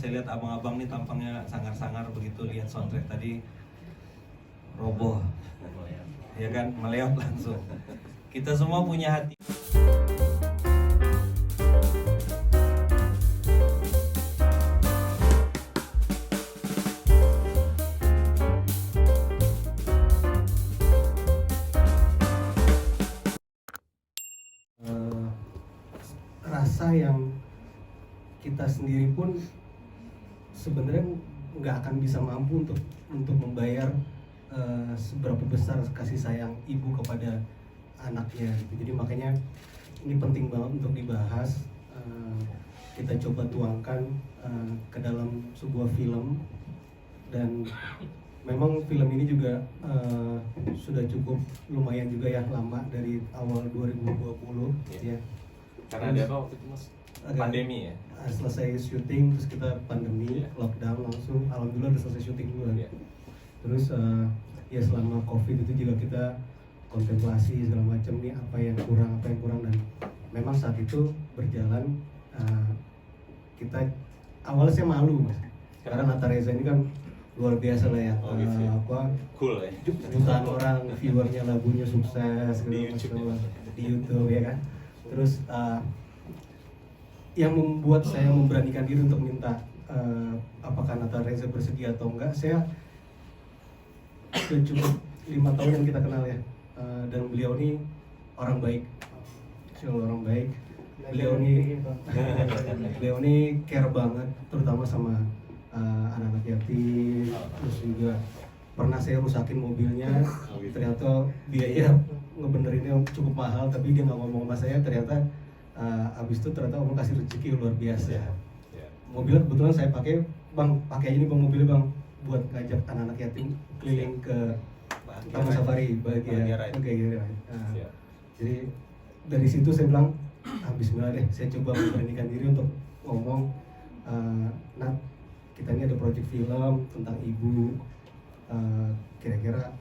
saya lihat abang-abang nih tampangnya sangar-sangar begitu lihat soundtrack tadi roboh, ya kan, meleot langsung. Kita semua punya hati. Rasa yang kita sendiri pun sebenarnya nggak akan bisa mampu untuk membayar seberapa besar kasih sayang ibu kepada anaknya gitu. Jadi makanya ini penting banget untuk dibahas, kita coba tuangkan ke dalam sebuah film. Dan memang film ini juga sudah cukup lumayan juga ya, lama, dari awal 2020 ya. Karena ada apa waktu itu mas? Pandemi ya? Selesai syuting, terus kita pandemi, lockdown langsung. Alhamdulillah udah selesai syuting duluan. Terus ya selama COVID itu juga kita kontemplasi segala macam nih, apa yang kurang. Dan memang saat itu berjalan, kita awalnya saya malu mas, karena Nata Reza ini kan luar biasa lah ya, cool ya, jutaan orang viewernya, lagunya sukses di YouTube, di YouTube ya kan. Terus yang membuat saya memberanikan diri untuk minta apakah Nata Reza bersedia atau enggak, saya sudah cukup 5 tahun yang kita kenal ya, dan beliau ini orang baik, orang baik. Beliau ini care banget, terutama sama anak-anak yatim. Terus juga pernah saya rusakin mobilnya, ternyata biaya ngebenerinnya cukup mahal, tapi dia nggak ngomong sama saya. Ternyata abis itu ternyata Allah kasih rezeki luar biasa. Mobilnya kebetulan saya pakai, bang, pakai aja nih bang mobilnya bang, buat ngajak anak-anak yatim keliling ke Taman Safari bahagia. Jadi dari situ saya bilang, bismillah deh, saya coba memberanikan diri untuk ngomong, Nat, kita ini ada proyek film tentang ibu, kira-kira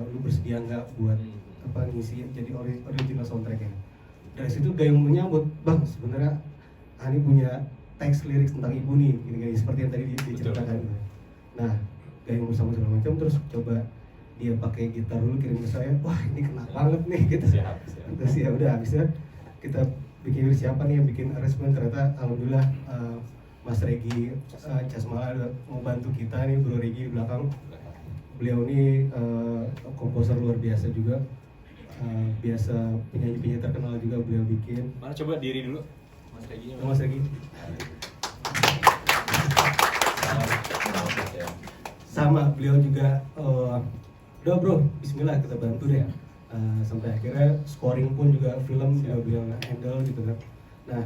lu bersedia nggak buat ngisi jadi original soundtracknya. Dari situ Gayung menyambut, bang, sebenarnya Ani punya teks lirik tentang ibu nih, gini-gini seperti yang tadi diceritakan. Nah, Gayung bersama segala macam, terus coba dia pakai gitar dulu, kirim ke saya, wah ini kena banget nih gitu. Terus ya udah, habisnya kita bikin siapa nih yang bikin arrangement. Ternyata alhamdulillah Mas Regi Casmala mau bantu kita nih, Bro Regi di belakang. Beliau ini komposer luar biasa juga, biasa penyanyi-penyanyi terkenal juga beliau bikin. Mana coba diri dulu Mas Regi. Mas Regi. Sama beliau juga, udah bro, bismillah kita bantu deh. Sampai akhirnya scoring pun juga film juga beliau handle gitu kan. Nah,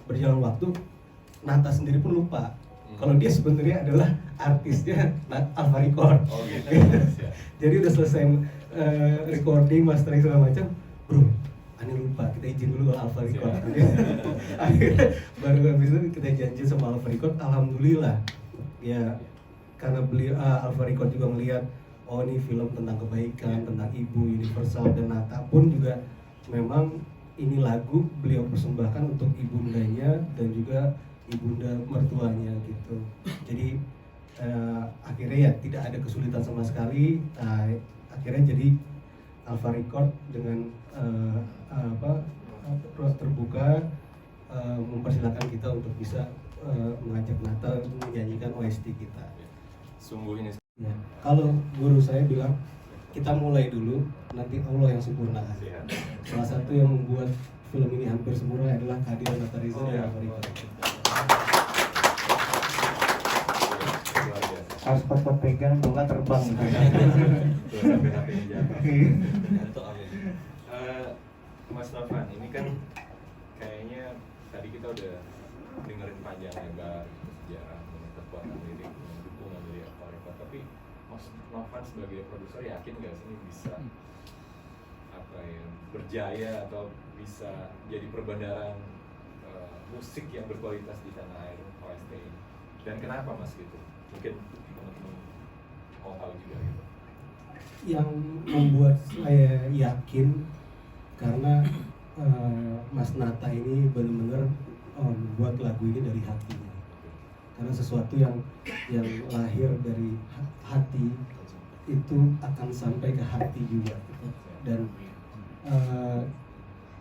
berjalan waktu, Nata sendiri pun lupa kalau dia sebenarnya adalah artisnya Alpha Record. Jadi udah selesai recording, mastering segala macam, bro, Ani lupa, kita izin dulu ke Alpha Record. Akhirnya baru habis itu kita janji sama Alpha Record. Alhamdulillah ya, karena beliau Alpha Record juga melihat, oh ini film tentang kebaikan, tentang ibu universal. Dan Nata pun juga memang ini lagu beliau persembahkan untuk ibundanya dan juga ibunda mertuanya gitu. Jadi akhirnya ya tidak ada kesulitan sama sekali. Akhirnya jadi Alpha Record dengan terbuka, mempersilahkan kita untuk bisa mengajak Nata menyanyikan OST kita. Sungguh ini. Ya, kalau guru saya bilang kita mulai dulu, nanti Allah yang sempurna. Salah satu yang membuat film ini hampir sempurna adalah kehadiran Nata Reza dan Alpha Record. Harus pas pegang, kalau nggak terbang. Mas Novan, ini kan kayaknya tadi kita udah dengerin panjang lebar sejarah mengenai kekuatan lirik, dukungan dari Alpha Record. Tapi Mas Novan sebagai produser yakin nggak sih ini bisa berjaya atau bisa jadi perbandaran musik yang berkualitas di tanah air OST ini? Dan kenapa Mas gitu? Mungkin teman-teman mau tahu juga gitu. Yang membuat saya yakin karena Mas Nata ini benar-benar membuat lagu ini dari hatinya. karena sesuatu yang lahir dari hati itu akan sampai ke hati juga gitu. Dan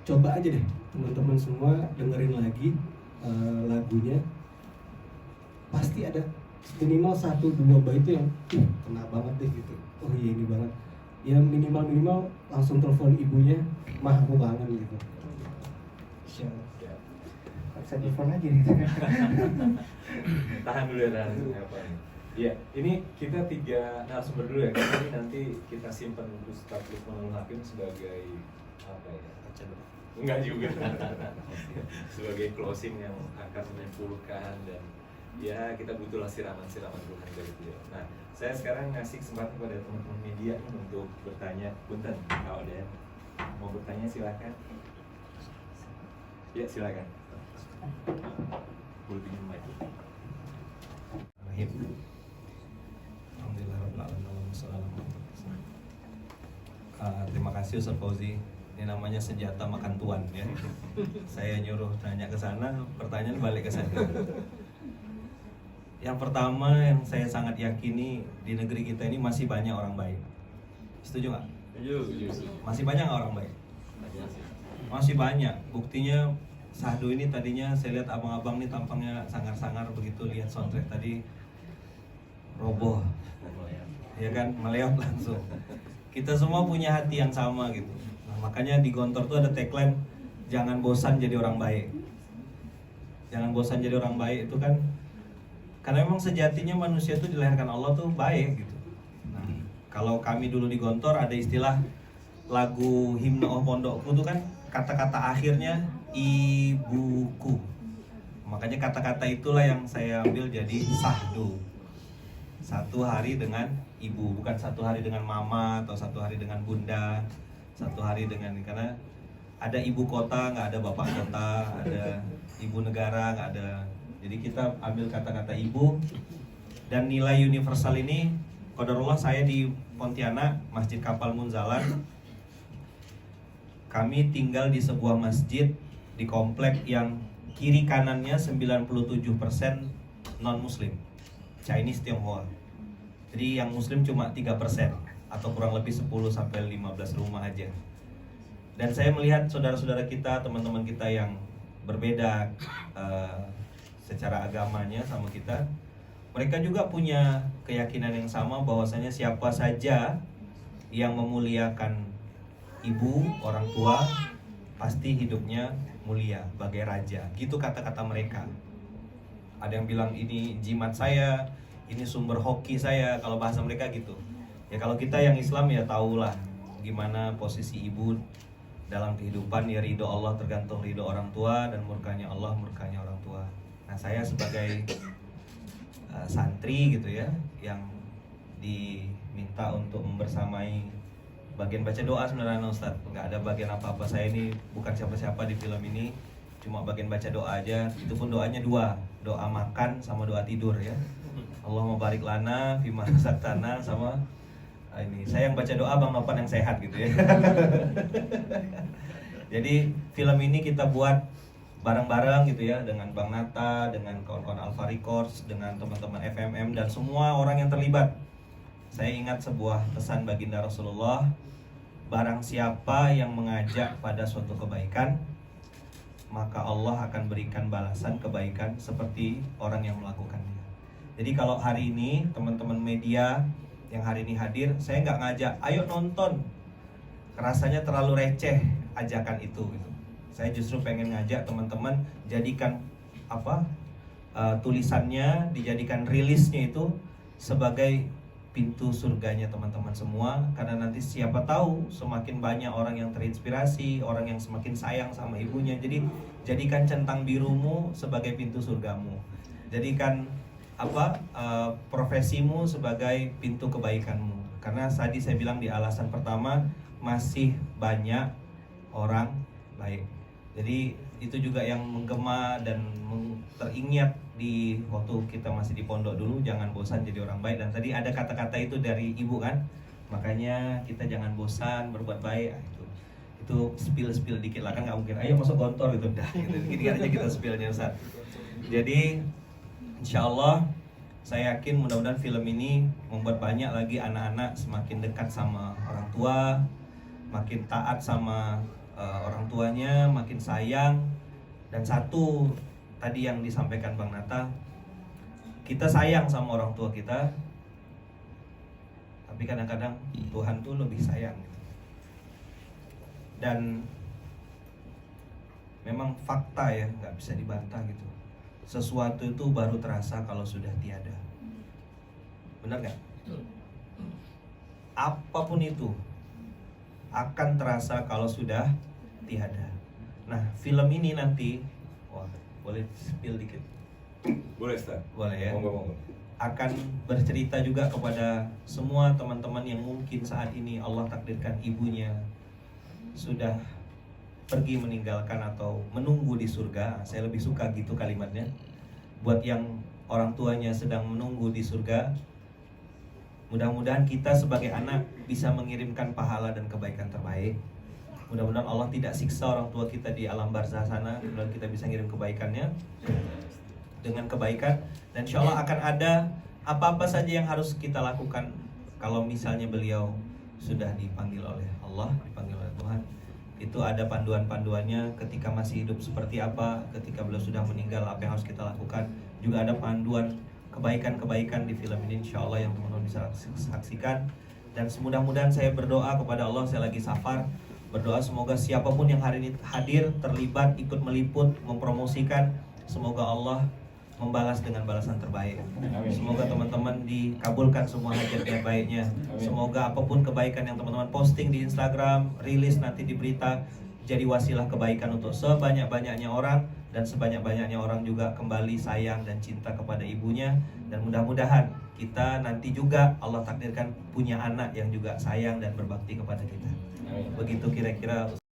coba aja deh teman-teman semua dengerin lagi lagunya, pasti ada minimal 1-2 bait itu yang kena banget deh gitu. Oh iya ini banget. Ya minimal langsung telepon ibunya, mah aku kangen gitu. Bisa telepon aja nih. Tahan dulu ya, tahan dulu. Apa ini? Iya, ini kita 3 narasumber dulu ya. Karena ini nanti kita simpan Ustaz Lukmanul Hakim sebagai apa ya? Enggak juga. Sebagai closing yang akan menyimpulkan, dan ya kita butuhlah siraman-siraman Tuhan dari beliau. Nah, saya sekarang ngasih kesempatan kepada teman-teman media untuk bertanya. Punten, kalau ada yang mau bertanya silakan. Ya silakan. Boleh pinjam mic. Terima kasih Ustaz Fauzi. Ini namanya senjata makan tuan ya. Saya nyuruh nanya ke sana, pertanyaan balik ke saya. Yang pertama yang saya sangat yakini, di negeri kita ini masih banyak orang baik. Setuju nggak? Setuju. Masih banyak nggak orang baik? Masih banyak. Buktinya Sahdu ini tadinya saya lihat abang-abang nih tampangnya sangar-sangar begitu lihat soundtrack tadi roboh. Ya kan, meleot langsung. Kita semua punya hati yang sama gitu. Nah, makanya di Gontor tuh ada tagline, jangan bosan jadi orang baik. Jangan bosan jadi orang baik itu kan, karena memang sejatinya manusia itu dilahirkan Allah tuh baik gitu. Nah, kalau kami dulu di Gontor ada istilah lagu himne oh pondokku tuh kan kata-kata akhirnya ibuku. Makanya kata-kata itulah yang saya ambil jadi sahdu. 1 hari dengan ibu, bukan 1 hari dengan mama atau 1 hari dengan bunda, 1 hari dengan, karena ada ibu kota nggak ada bapak kota, ada ibu negara nggak ada. Jadi kita ambil kata-kata ibu, dan nilai universal ini qadarullah. Saya di Pontianak, Masjid Kapal Munzalan. Kami tinggal di sebuah masjid di komplek yang kiri kanannya 97% non muslim, Chinese Tionghoa. Jadi yang muslim cuma 3% atau kurang lebih 10-15 rumah aja. Dan saya melihat saudara-saudara kita, teman-teman kita yang berbeda secara agamanya sama kita, mereka juga punya keyakinan yang sama bahwasanya siapa saja yang memuliakan ibu, orang tua, pasti hidupnya mulia, bagai raja. Gitu kata-kata mereka. Ada yang bilang ini jimat saya, ini sumber hoki saya, kalau bahasa mereka gitu. Ya kalau kita yang Islam ya tahulah gimana posisi ibu dalam kehidupan. Ya ridho Allah tergantung ridho orang tua, dan murkanya Allah murkanya orang tua. Nah saya sebagai santri gitu ya, yang diminta untuk membersamai bagian baca doa sebenarnya Ustadz, nggak ada bagian apa-apa. Saya ini bukan siapa-siapa di film ini, cuma bagian baca doa aja. Itu pun doanya 2, doa makan sama doa tidur ya. Allahumma barik lana fima razaqtana, sama ini saya yang baca doa, Bang Nopan yang sehat gitu ya. Jadi film ini kita buat bareng-bareng gitu ya, dengan Bang Nata, dengan kawan-kawan Alfa Records, dengan teman-teman FMM dan semua orang yang terlibat. Saya ingat sebuah pesan baginda Rasulullah, barang siapa yang mengajak pada suatu kebaikan, maka Allah akan berikan balasan kebaikan seperti orang yang melakukannya. Jadi kalau hari ini teman-teman media yang hari ini hadir, saya nggak ngajak, ayo nonton, rasanya terlalu receh ajakan itu gitu. Saya justru pengen ngajak teman-teman jadikan tulisannya, dijadikan rilisnya itu sebagai pintu surganya teman-teman semua. Karena nanti siapa tahu semakin banyak orang yang terinspirasi, orang yang semakin sayang sama ibunya. Jadi jadikan centang birumu sebagai pintu surgamu. Jadikan profesimu sebagai pintu kebaikanmu. Karena tadi saya bilang di alasan pertama, masih banyak orang baik. Jadi itu juga yang menggema dan teringat di waktu kita masih di pondok dulu, jangan bosan jadi orang baik. Dan tadi ada kata-kata itu dari ibu kan, makanya kita jangan bosan berbuat baik. Itu spill dikit lah, kan nggak mungkin ayo masuk Gontor gitu dah gitu. Gini aja kita spillnya Ustaz. Jadi Insya Allah saya yakin mudah-mudahan film ini membuat banyak lagi anak-anak semakin dekat sama orang tua, makin taat sama orang tuanya, makin sayang. Dan satu tadi yang disampaikan Bang Nata, kita sayang sama orang tua kita, tapi kadang-kadang Tuhan tuh lebih sayang gitu. Dan memang fakta ya, nggak bisa dibantah gitu. Sesuatu itu baru terasa kalau sudah tiada. Benar nggak? Apapun itu akan terasa kalau sudah tiada. Nah, film ini nanti, wah, boleh spill dikit? Boleh, Stan? Boleh ya? Monggo. Akan bercerita juga kepada semua teman-teman yang mungkin saat ini Allah takdirkan ibunya sudah pergi meninggalkan atau menunggu di surga. Saya lebih suka gitu kalimatnya. Buat yang orang tuanya sedang menunggu di surga, mudah-mudahan kita sebagai anak bisa mengirimkan pahala dan kebaikan terbaik. Mudah-mudahan Allah tidak siksa orang tua kita di alam barzah sana, dan kita bisa ngirim kebaikannya dengan kebaikan. Dan insya Allah akan ada apa-apa saja yang harus kita lakukan kalau misalnya beliau sudah dipanggil oleh Allah, dipanggil oleh Tuhan. Itu ada panduan-panduannya ketika masih hidup seperti apa, ketika beliau sudah meninggal apa yang harus kita lakukan. Juga ada panduan kebaikan-kebaikan di film ini insya Allah yang teman-teman bisa saksikan. Dan mudah-mudahan saya berdoa kepada Allah, saya lagi safar, berdoa semoga siapapun yang hari ini hadir, terlibat, ikut meliput, mempromosikan, semoga Allah membalas dengan balasan terbaik. Semoga teman-teman dikabulkan semua hajat baiknya. Semoga apapun kebaikan yang teman-teman posting di Instagram, rilis nanti di berita, jadi wasilah kebaikan untuk sebanyak-banyaknya orang, dan sebanyak-banyaknya orang juga kembali sayang dan cinta kepada ibunya. Dan mudah-mudahan kita nanti juga Allah takdirkan punya anak yang juga sayang dan berbakti kepada kita. Begitu kira-kira.